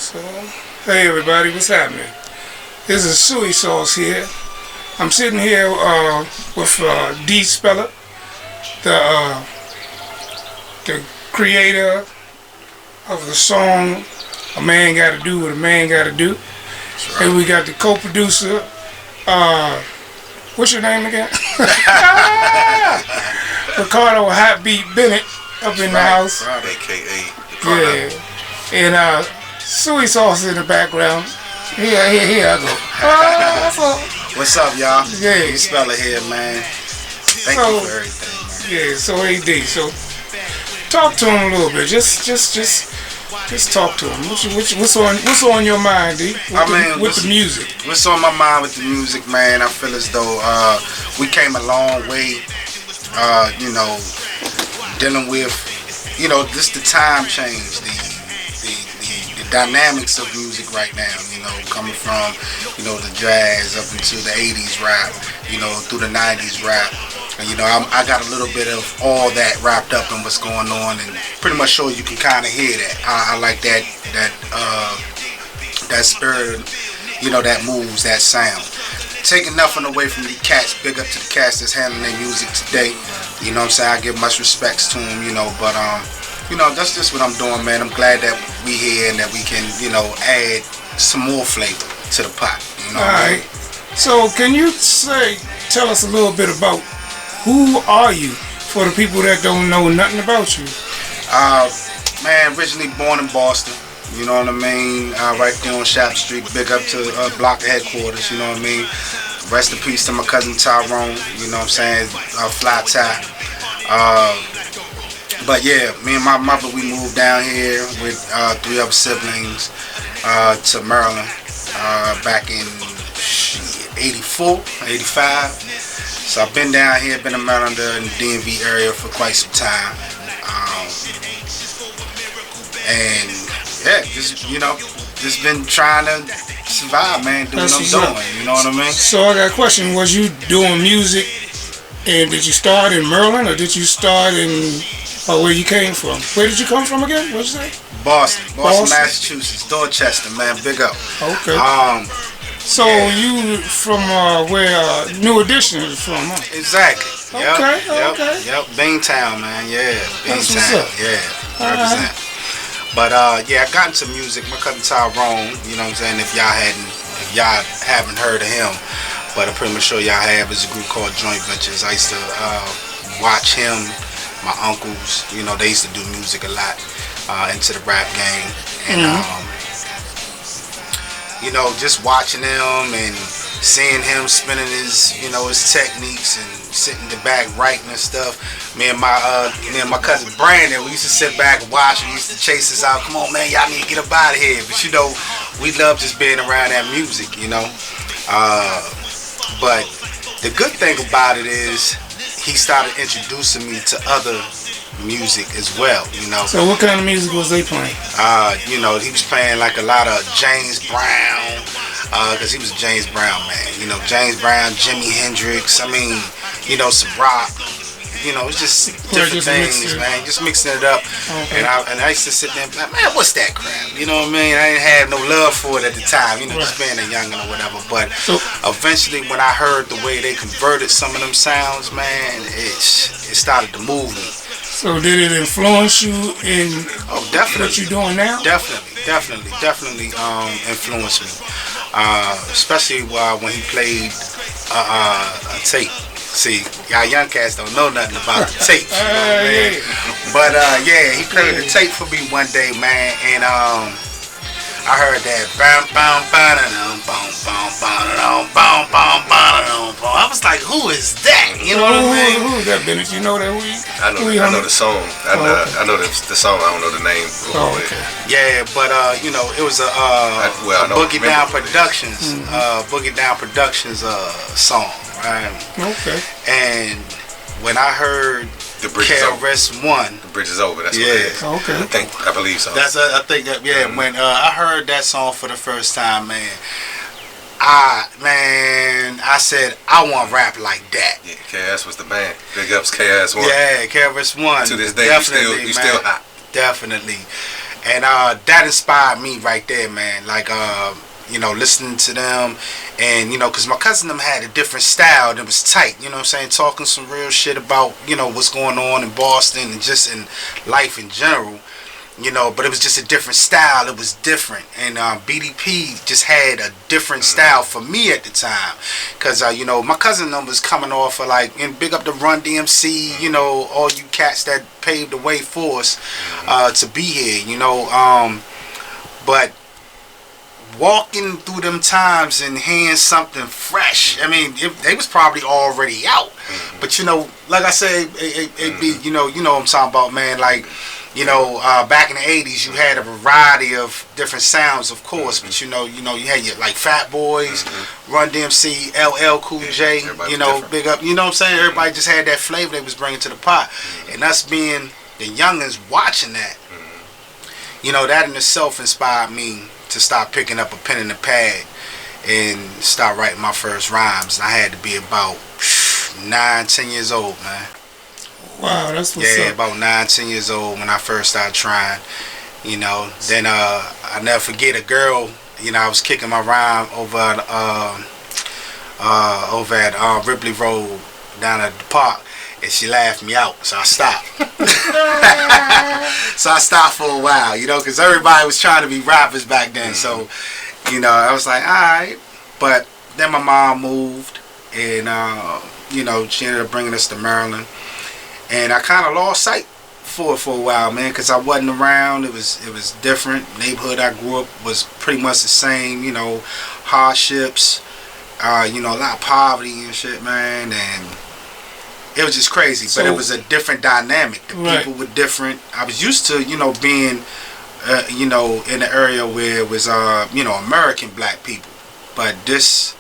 So, hey everybody, what's happening? This is Soss here. I'm sitting here with D Speller, the creator of the song "A Man Gotta Do What a Man Gotta Do." Right. And we got the co-producer. What's your name again? Ricardo Bennett up in the house. AKA Ricardo. Yeah. And Soss in the background. Here I go. What's up, y'all? Yeah. D Speller here, man. Thank you for everything, man. Yeah, so AD. So talk to him a little bit. Just talk to him. What's on your mind, D? With the music. What's on my mind with the music, man? I feel as though we came a long way. Dealing with, just the time change, the dynamics of music right now. Coming from, the jazz up into the '80s rap, through the '90s rap. And, I got a little bit of all that wrapped up in what's going on, and pretty much sure you can kind of hear that. I like that spirit, that moves, that sound. Taking nothing away from the cats. Big up to the cats that's handling their music today. You know what I'm saying? I give much respects to them, but that's just what I'm doing, man. I'm glad that we here and that we can, add some more flavor to the pot. All right. So can you tell us a little bit about who are you for the people that don't know nothing about you? Man, originally born in Boston. You know what I mean? Right there on Shop Street. Big up to Block Headquarters. You know what I mean? Rest in peace to my cousin Tyrone. You know what I'm saying? Fly Tie. But yeah, me and my mother, we moved down here with 3 other siblings to Maryland back in 84, 85. So I've been down here, been in Maryland in the DMV area for quite some time. And yeah, just been trying to survive, man, doing what I'm doing, you know what I mean? So I got a question, was you doing music, and did you start in Maryland, or did you start in where you came from? Where did you come from again? What'd you say? Boston, Massachusetts, Dorchester, man, big up. Okay. So you from where New Edition is from, huh? Exactly. Okay. Yep. Beantown, man. Yeah. Beantown. Yeah. Represent. But yeah, I got into music. My cousin Tyrone, you know what I'm saying? If y'all haven't heard of him, but I'm pretty much sure y'all have. It's a group called Joint Ventures. I used to watch him. My uncles, they used to do music a lot into the rap game, and just watching him and seeing him spinning his, his techniques and sitting in the back writing and stuff. Me and my cousin Brandon, we used to sit back and watch. We used to chase us out. Come on, man, y'all need to get up out of here. But we love just being around that music, But the good thing about it is he started introducing me to other music as well, So what kind of music was they playing? He was playing like a lot of James Brown, because he was a James Brown man. James Brown, Jimi Hendrix. I mean, some rock. It's just different things, man. Just mixing it up. Okay. And I used to sit there and be like, man, what's that crap? You know what I mean? I didn't have no love for it at the time, just being a youngin' or whatever. But eventually, when I heard the way they converted some of them sounds, man, it started to move me. So did it influence you in definitely. What you're doing now? Definitely influenced me. Especially when he played a tape. See, y'all young cats don't know nothing about the tape, you know what I mean? But he played the tape for me one day, man, and I heard that I was like, who is that? You know what I mean? Who is that, Bennett? You know that? I know the song. I know the song. I don't know the name. Okay. Yeah, but it was a Boogie Down Productions, Boogie Down Productions song, right? Okay. And when I heard The Bridge is Over. KRS-One, The Bridge is Over. That's what it is. Okay. I believe so. I think that when I heard that song for the first time, man, I said I want to rap like that. Yeah, KRS was the band. Big ups KRS-One. Yeah, KRS-One. To this day, you still hot. Definitely. And that inspired me right there, man. Like, you know, listening to them, and you know, cause my cousin them had a different style that was tight. You know what I'm saying? Talking some real shit about, you know, what's going on in Boston and just in life in general. You know, but it was just a different style. It was different, and BDP just had a different style for me at the time, cause you know, my cousin them was coming off of like, and big up the Run DMC, you know, all you cats that paved the way for us to be here. You know, but walking through them times and hearing something fresh. I mean, they was probably already out, but you know, like I say, it be, you know what I'm talking about, man. Like, you know, back in the 80s, you had a variety of different sounds, of course, but you know, you had your like Fat Boys, Run DMC, LL Cool J, Everybody you know, different. big up, you know what I'm saying? Everybody just had that flavor they was bringing to the pot, and us being the youngins watching that, you know, that in itself inspired me to start picking up a pen and a pad and start writing my first rhymes. And I had to be about 9-10 years old, man. Wow, that's what's Yeah, up. about 9-10 years old when I first started trying. You know, then I never forget a girl. You know, I was kicking my rhyme over at Ripley Road down at the park, and she laughed me out, so I stopped. So I stopped for a while, you know, because everybody was trying to be rappers back then. So, you know, I was like, all right. But then my mom moved, and you know, she ended up bringing us to Maryland, and I kind of lost sight for a while, man, because I wasn't around. It was different. Neighborhood I grew up was pretty much the same, you know, hardships, you know, a lot of poverty and shit, man, and it was just crazy. But it was a different dynamic. The people were different. I was used to, you know, being, you know, in the area where it was, you know, American black people, but this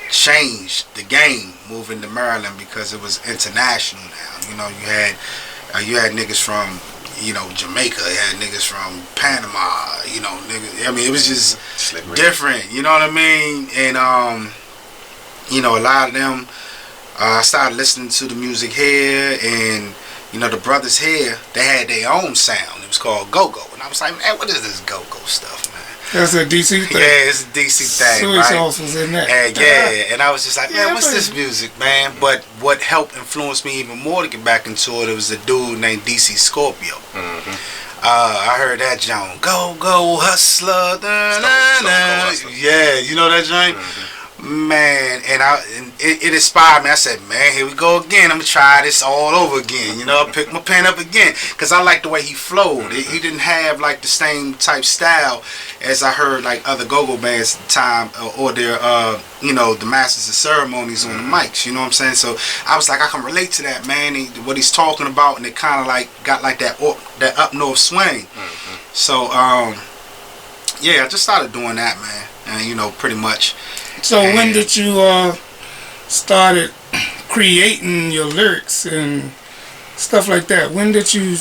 changed the game moving to Maryland because it was international now. You know, you had niggas from, you know, Jamaica, you had niggas from Panama, you know, niggas, I mean, it was just different, you know what I mean? And you know, a lot of them, I started listening to the music here, and you know, the brothers here, they had their own sound. It was called go-go, and I was like, man, what is this go-go stuff, man? That's a DC thing. Yeah, it's a DC thing, Soy right? Sauce was in that. And yeah, and I was just like, man, Yeah, what's this music, man? But what helped influence me even more to get back into it, was a dude named DC Scorpio. I heard that Joan, go hustler, yeah, you know that Joan, man, and it inspired me. I said, man, here we go again. I'm gonna try this all over again. You know, pick my pen up again, cause I like the way he flowed. He didn't have like the same type style as I heard like other go-go bands at the time, or their you know, the Masters of Ceremonies on the mics. You know what I'm saying? So I was like, I can relate to that, man. What he's talking about, and it kind of like got like that up north swing. So yeah, I just started doing that, man, and you know, pretty much. So when did you started creating your lyrics and stuff like that? When did you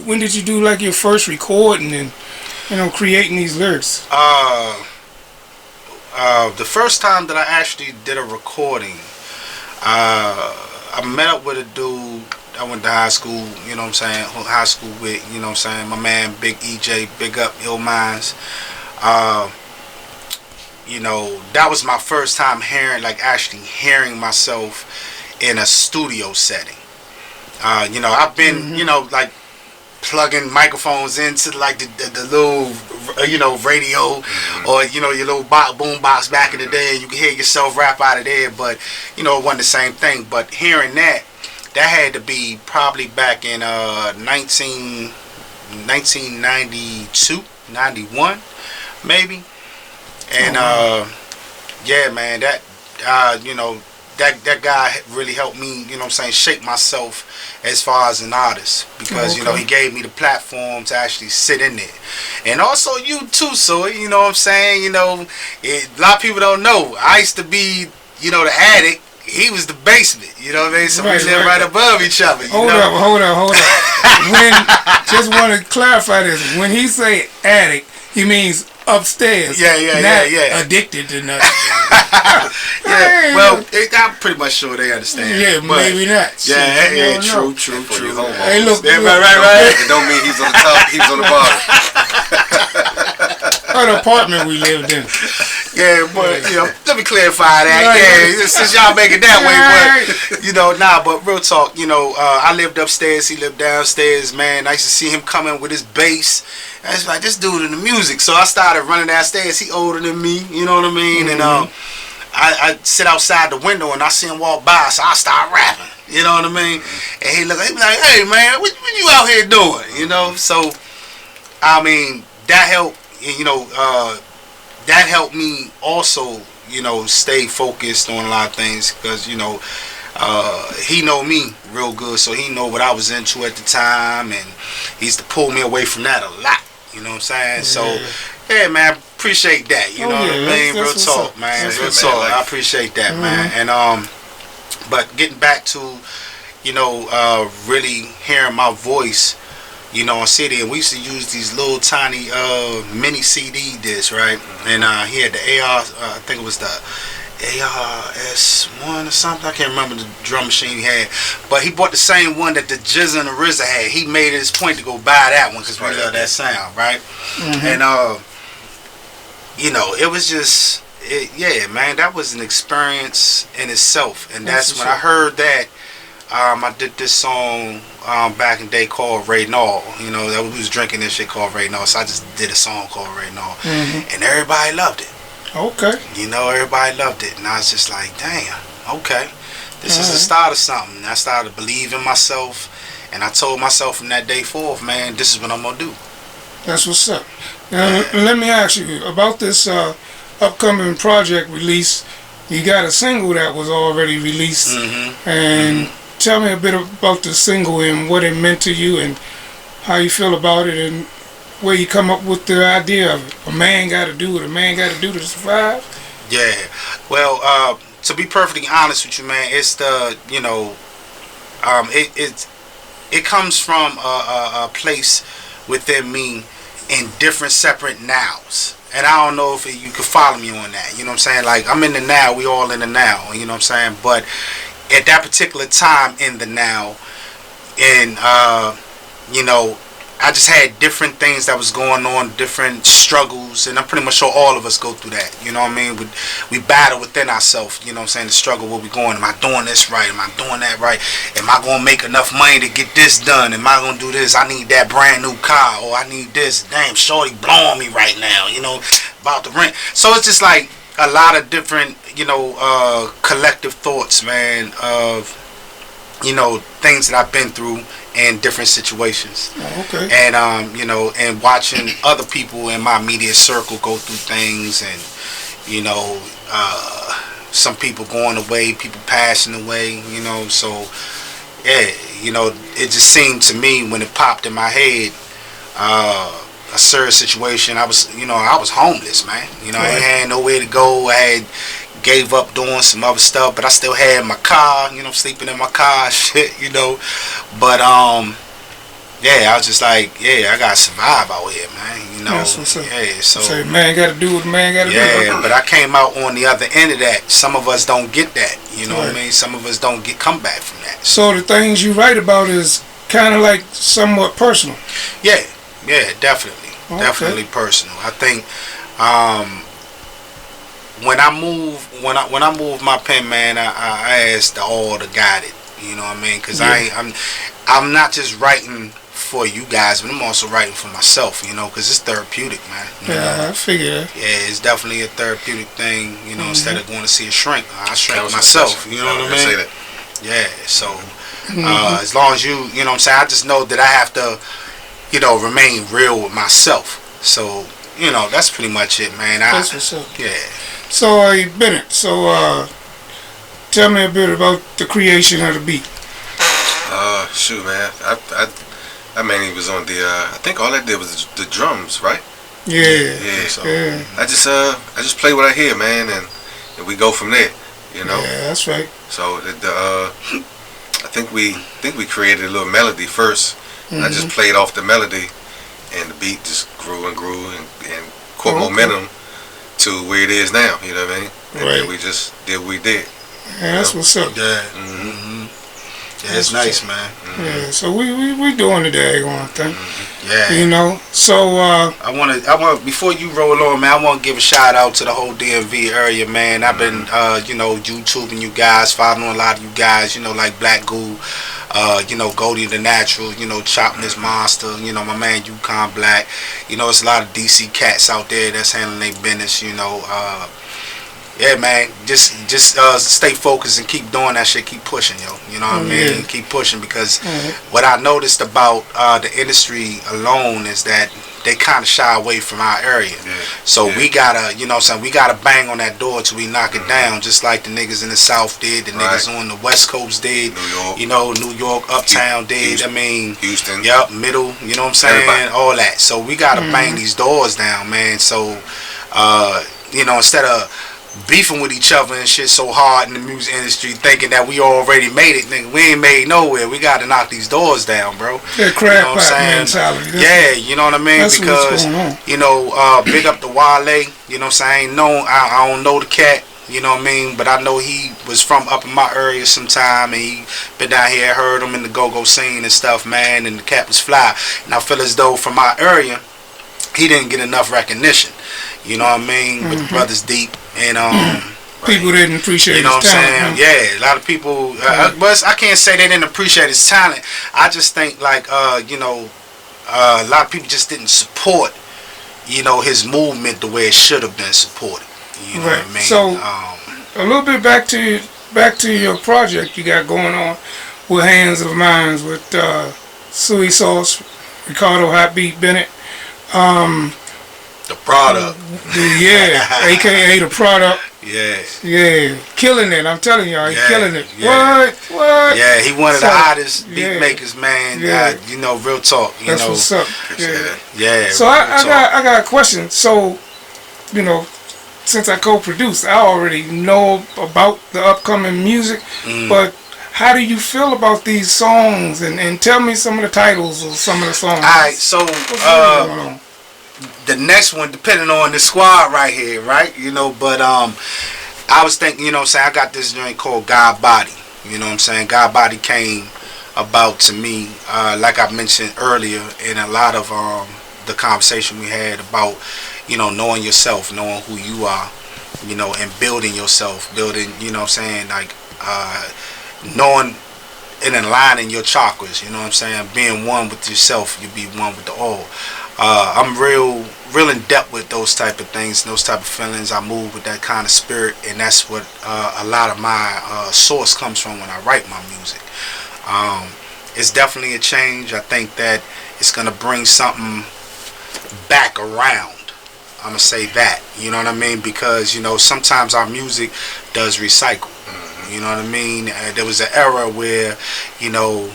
when did you do like your first recording and, you know, creating these lyrics? The first time that I actually did a recording, I met up with a dude I went to high school, you know what I'm saying, high school with, you know what I'm saying, my man Big EJ, big up Ill Minds. You know, that was my first time actually hearing myself in a studio setting. You know, I've been, you know, like plugging microphones into like the little, you know, radio, or, you know, your little boom box back in the day, and you can hear yourself rap out of there, but, you know, it wasn't the same thing. But hearing that had to be probably back in 1992, 91, maybe. And yeah, man, that you know, that guy really helped me, you know what I'm saying, shape myself as far as an artist, because you know, he gave me the platform to actually sit in there. And also you too, so you know what I'm saying, you know, a lot of people don't know, I used to be, you know, the attic. He was the basement, you know what I mean? So we lived right above each other. Hold up. When, just want to clarify this. When he say attic, he means upstairs. Yeah. Addicted to nothing. Yeah, well, I'm pretty much sure they understand. Yeah, but maybe not. Yeah, true. Hey, look. Right. It don't mean he's on the top, he's on the bottom. What apartment we lived in. Yeah, but, let me clarify that. Yeah, since y'all make it that way, but, but real talk, I lived upstairs, he lived downstairs, man. I used to see him coming with his bass. I was like, this dude in the music. So I started running downstairs. He older than me, you know what I mean? And I sit outside the window and I see him walk by, so I start rapping, you know what I mean? And he be like, hey, man, what you out here doing, So, I mean, that helped, that helped me also, stay focused on a lot of things because, he know me real good, so he know what I was into at the time, and he used to pull me away from that a lot, you know what I'm saying? So, yeah, man, appreciate that, you know what I mean? Real talk, man. Real talk. I appreciate that, man. And, but getting back to, really hearing my voice, on CD, and we used to use these little tiny mini CD discs, right? And he had the I think it was the ARS1 or something. I can't remember the drum machine he had, but he bought the same one that the Jizza and the RZA had. He made it his point to go buy that one because we love that sound, right? And it was just, man, that was an experience in itself, and that's when I heard that. I did this song back in the day called Ray Nall. That we was drinking this shit called Ray Nall, so I just did a song called Ray Nall, and everybody loved it. Okay. Everybody loved it, and I was just like, damn, okay, this is the start of something. And I started to believe in myself, and I told myself from that day forth, man, this is what I'm gonna do. That's what's up. Now, let me ask you about this upcoming project release. You got a single that was already released, and tell me a bit about the single and what it meant to you and how you feel about it and where you come up with the idea of it. A man got to do what a man got to do to survive. Yeah. Well, to be perfectly honest with you, man, it's the, it comes from a place within me in different separate nows. And I don't know if you could follow me on that. You know what I'm saying? Like, I'm in the now, we all in the now. You know what I'm saying? But at that particular time in the now, and I just had different things that was going on, different struggles, and I'm pretty much sure all of us go through that. You know what I mean? We battle within ourselves. You know what I'm saying? The struggle where we going. Am I doing this right? Am I doing that right? Am I gonna make enough money to get this done? Am I gonna do this? I need that brand new car, or I need this. Damn, shorty blowing me right now. About the rent. So it's just like a lot of different, collective thoughts, man, of, things that I've been through in different situations. Okay. And, and watching other people in my immediate circle go through things, and, some people going away, people passing away, so, yeah, it just seemed to me when it popped in my head, a serious situation. I was homeless, man. I ain't had nowhere to go. I had gave up doing some other stuff, but I still had my car, sleeping in my car, shit, But I was just like, I gotta survive out here, man. That's what's up. Yeah, so man gotta do what man gotta do. Yeah, but I came out on the other end of that. Some of us don't get that, what I mean? Some of us don't come back from that. So the things you write about is kind of like somewhat personal. Yeah, definitely. Okay. Definitely personal. I think when I move my pen, man, I ask all to guide it. You know what I mean? Because I'm not just writing for you guys, but I'm also writing for myself. Because it's therapeutic, man. I figure that. Yeah, it's definitely a therapeutic thing. Instead of going to see a shrink, I shrink myself. You know what I mean? Yeah. So as long as you know what I'm saying, I just know that I have to, remain real with myself. So, that's pretty much it, man. That's what's up. Yeah. So, Bennett, tell me a bit about the creation of the beat. Shoot, man. I mainly was on the, I think all I did was the drums, right? Yeah. So I just play what I hear, man, and we go from there, Yeah, that's right. So, I think we created a little melody first. I just played off the melody, and the beat just grew and grew, and caught momentum to where it is now. You know what I mean? And Right. then we just did what we did. Yeah, that's what's up. Yeah. Yeah, it's nice, man. Yeah, so we doing the daggone thing. Yeah. You know, so I want before you roll on, man. I want to give a shout out to the whole DMV area, man. I've been, you know, YouTubing you guys, following a lot of you guys, you know, like Black Goo, you know, Goldie the Natural, you know, Chopping This Monster, you know, my man Yukon Black. You know, it's a lot of DC cats out there that's handling their business, you know. Yeah, man, just stay focused and keep doing that shit. Keep pushing, yo. You know what I mean? Yeah. Keep pushing, because what I noticed about the industry alone is that they kind of shy away from our area. So we gotta, you know what I'm saying, we gotta bang on that door till we knock it down, just like the niggas in the South did, the niggas on the West Coast did, New York. you know, New York, Uptown did, Houston. I mean, Houston. Yep, middle, you know what I'm saying, Everybody. all that. So we gotta bang these doors down, man. So, you know, instead of beefing with each other and shit so hard in the music industry, thinking that we already made it, nigga, we ain't made nowhere. We got to knock these doors down, bro. yeah, You crab know what I'm pot saying? mentality. That's Yeah, you know what I mean? that's what's Because, going on. you know, big up to Wale, you know what I'm saying? I don't know the cat, you know what I mean? But I know he was from up in my area sometime, and he been down here, heard him in the go-go scene and stuff, man, and the cat was fly. And I feel as though from my area, he didn't get enough recognition. You know what I mean? With the Brothers Deep and People didn't appreciate you know his what I'm talent. saying? Yeah, a lot of people. But I can't say they didn't appreciate his talent. I just think like you know, a lot of people just didn't support, you know, his movement the way it should have been supported. You know what I mean? So a little bit back to your project you got going on with Hands of Minds with Soss, Ricardo, Hot Beat, Bennett. The product. Yeah, aka the product. Yeah. Yeah, killing it. I'm telling y'all, he's killing it. Yeah. What? Yeah, he one of the So, hottest beat yeah. makers, man. Yeah. You know, real talk. You That's know. what's up. Appreciate Yeah. that. Yeah. So real I talk. got a question. So, you know, since I co-produce, I already know about the upcoming music, but how do you feel about these songs? And tell me some of the titles of some of the songs. Alright, so What's really going on? the next one, depending on the squad right here, right? You know, but I was thinking, you know what I'm saying, I got this joint called God Body. You know what I'm saying? God Body came about to me, like I mentioned earlier, in a lot of the conversation we had about, you know, knowing yourself, knowing who you are, you know, and building yourself, building, you know what I'm saying, like knowing and aligning your chakras, you know what I'm saying, being one with yourself, you be one with the all. I'm real in depth with those type of things, those type of feelings. I move with that kind of spirit, and that's what a lot of my source comes from when I write my music. It's definitely a change. I think that it's gonna bring something back around. I'm gonna say that, you know what I mean, because, you know, sometimes our music does recycle. You know what I mean? There was an era where, you know,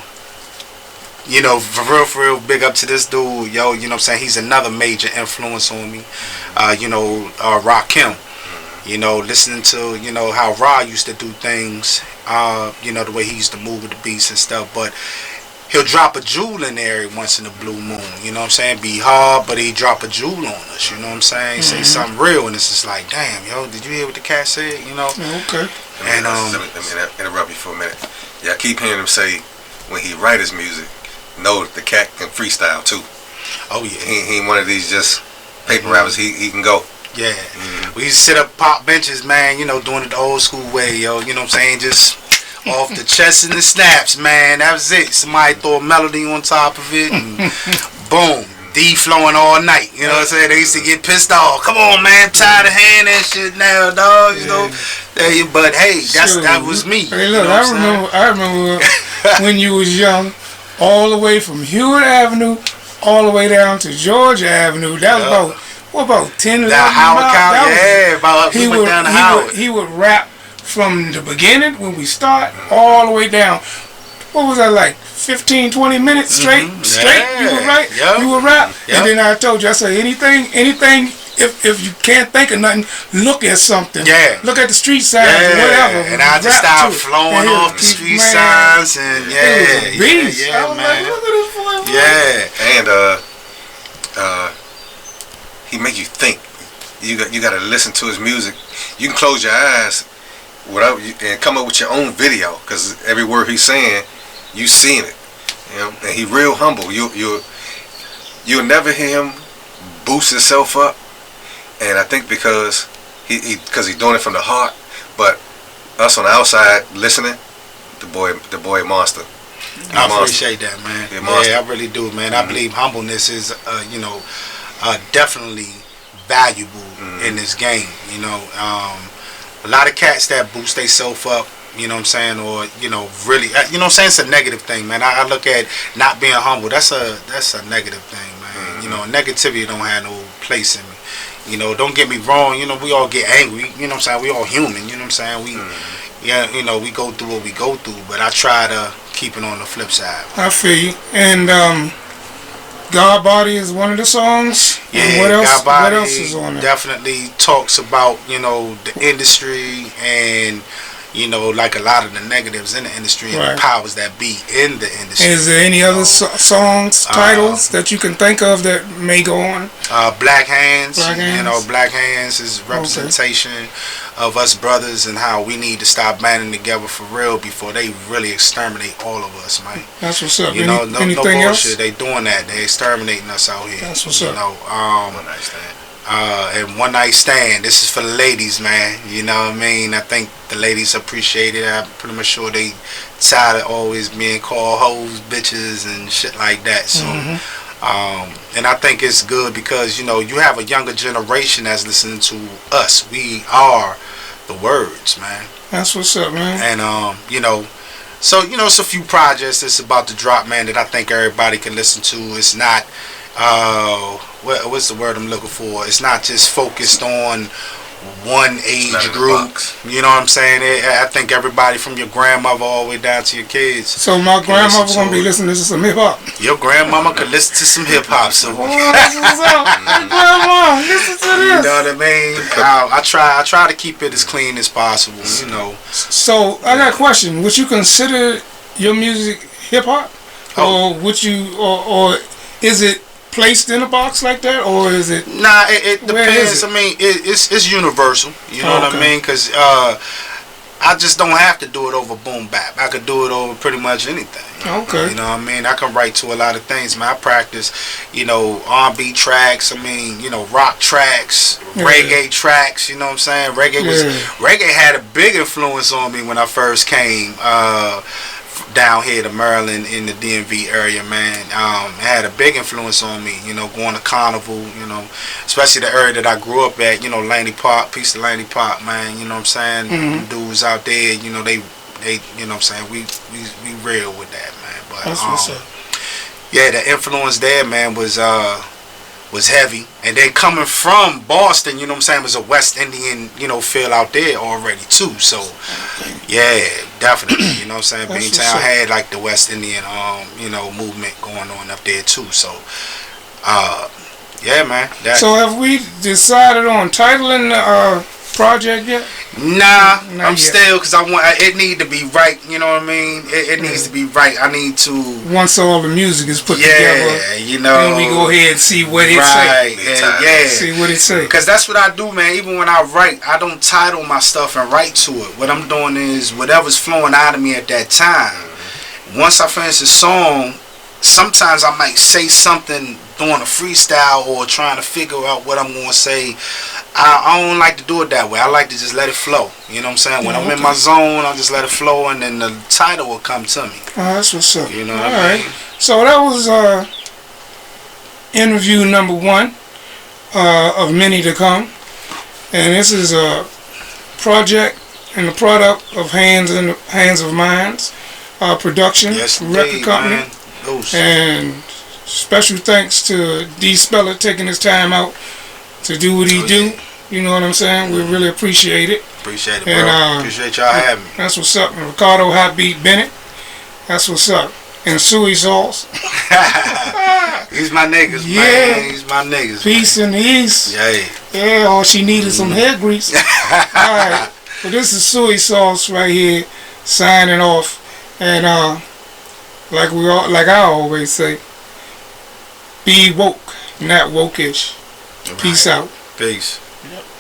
for real, big up to this dude, yo, you know what I'm saying? He's another major influence on me. You know, Rakim. You know, listening to, you know, how Ra used to do things, you know, the way he used to move with the beats and stuff, but he'll drop a jewel in there every once in a blue moon, you know what I'm saying? Be hard, but he drop a jewel on us, you know what I'm saying? Say something real, and it's just like, damn, yo, did you hear what the cat said, you know? Okay. And let me interrupt you for a minute. Yeah, I keep hearing him say when he write his music, know that the cat can freestyle too. Oh yeah, He ain't one of these just paper rappers. He can go. yeah. We used to sit up pop benches, man, you know, doing it the old school way, yo, you know what I'm saying? Just off the chest and the snaps, man. That was it. Somebody throw a melody on top of it, and boom, D flowing all night. You know what I'm saying? They used to get pissed off. Come on, man, I'm tired of hearing that shit now, dog. You know. But hey, that was me. Hey, look, you know I remember when you was young, all the way from Hewitt Avenue, all the way down to Georgia Avenue. That was about 10, 11 Down Howard miles. County, yeah, about He went would, down to he Howard. would, he would rap from the beginning when we start all the way down. What was that, like 15, 20 minutes straight? Yeah. You would write, you would rap, and then I told you, I said anything. If you can't think of nothing, look at something. Yeah. Look at the street signs, whatever. And I just rap started to it. flowing And off the street signs, and It was a beast. yeah, I was man. like, look at this boy. Yeah. And he make you think. you got to listen to his music. You can close your eyes, whatever, and come up with your own video, because every word he's saying, you seen it. You know, and he real humble. You'll never hear him boost himself up, and I think because he's doing it from the heart. But us on the outside listening, the boy monster. I appreciate that, man. Yeah, I really do, man. I believe humbleness is, definitely valuable in this game. You know, a lot of cats that boost themselves up, you know what I'm saying, or really, you know what I'm saying, it's a negative thing, man. I look at not being humble. That's a negative thing, man. You know, negativity don't have no place in me. You know, don't get me wrong. You know, we all get angry. You know what I'm saying. We all human. You know what I'm saying. Yeah, you know, we go through what we go through, but I try to keep it on the flip side. I feel you. And God Body is one of the songs. Yeah, and what else? What else is on there? Definitely talks about, you know, the industry and, you know, like a lot of the negatives in the industry and the powers that be in the industry. Is there any other songs, titles that you can think of that may go on? Black Hands. Black Hands. You know, Black Hands is representation of us brothers and how we need to stop banding together for real before they really exterminate all of us, man. That's what's up. You know, no bullshit. Else? They doing that. They exterminating us out here. That's what's up. You know, One Night Stand. And One Night Stand. This is for the ladies, man. You know what I mean? I think the ladies appreciate it. I'm pretty much sure they tired of always being called hoes, bitches, and shit like that. So, and I think it's good because, you know, you have a younger generation that's listening to us. We are the words, man. That's what's up, man. And you know, so you know, it's a few projects that's about to drop, man, that I think everybody can listen to. It's not what's the word I'm looking for? It's not just focused on one age group. You know what I'm saying? I think everybody from your grandmother all the way down to your kids. So my grandmother gonna be listening to some hip hop. Your grandmama could listen to some hip hop. So grandma, listen to this. You know what I mean? I try to keep it as clean as possible. You know. So I got a question. Would you consider your music hip hop, or would you, or is it placed in a box like that, or is it? Nah, it depends. I mean, it's universal. You know what I mean? Because I just don't have to do it over boom bap. I could do it over pretty much anything. Okay. You know what I mean? I can write to a lot of things, man. I practice, you know, R&B tracks. I mean, you know, rock tracks, reggae tracks. You know what I'm saying? Reggae had a big influence on me when I first came down here to Maryland in the DMV area, man. It had a big influence on me, you know, going to Carnival, you know, especially the area that I grew up at, you know, Laney Park, piece of Laney Park, man, you know what I'm saying? Dudes out there, you know, they you know what I'm saying, we real with that, man. But that's what's up. Yeah, the influence there, man, was heavy. And then coming from Boston, you know what I'm saying, was a West Indian, you know, feel out there already too. So yeah, definitely, you know what I'm saying, Beantown had like the West Indian you know, movement going on up there too. So yeah, man. So have we decided on titling the project yet? Nah, I'm still, because it need to be right, you know what I mean? It needs to be right. I need to, once all the music is put together, you know, then we go ahead and see what it say. See what it say. Because that's what I do, man. Even when I write, I don't title my stuff and write to it. What I'm doing is whatever's flowing out of me at that time. Once I finish the song, sometimes I might say something doing a freestyle or trying to figure out what I'm going to say. I don't like to do it that way. I like to just let it flow. You know what I'm saying? When I'm in my zone, I'll just let it flow, and then the title will come to me. Oh, that's what's up. You know what I mean? So that was interview number 1 of many to come. And this is a project and the product of HANDZ of MINDZ production, record company. Man. And special thanks to D Speller taking his time out to do what he do. You know what I'm saying? We really appreciate it. Appreciate it, bro. And, appreciate y'all having me. That's what's up. And Ricardo Hotbeat Bennett. That's what's up. And Soss. He's my niggas, man. He's my niggas. Peace in the East. Yeah, all she needed some hair grease. Alright. Well, this is Soss right here signing off. And like I always say, be woke, not wokish. Peace out. Peace. Yep.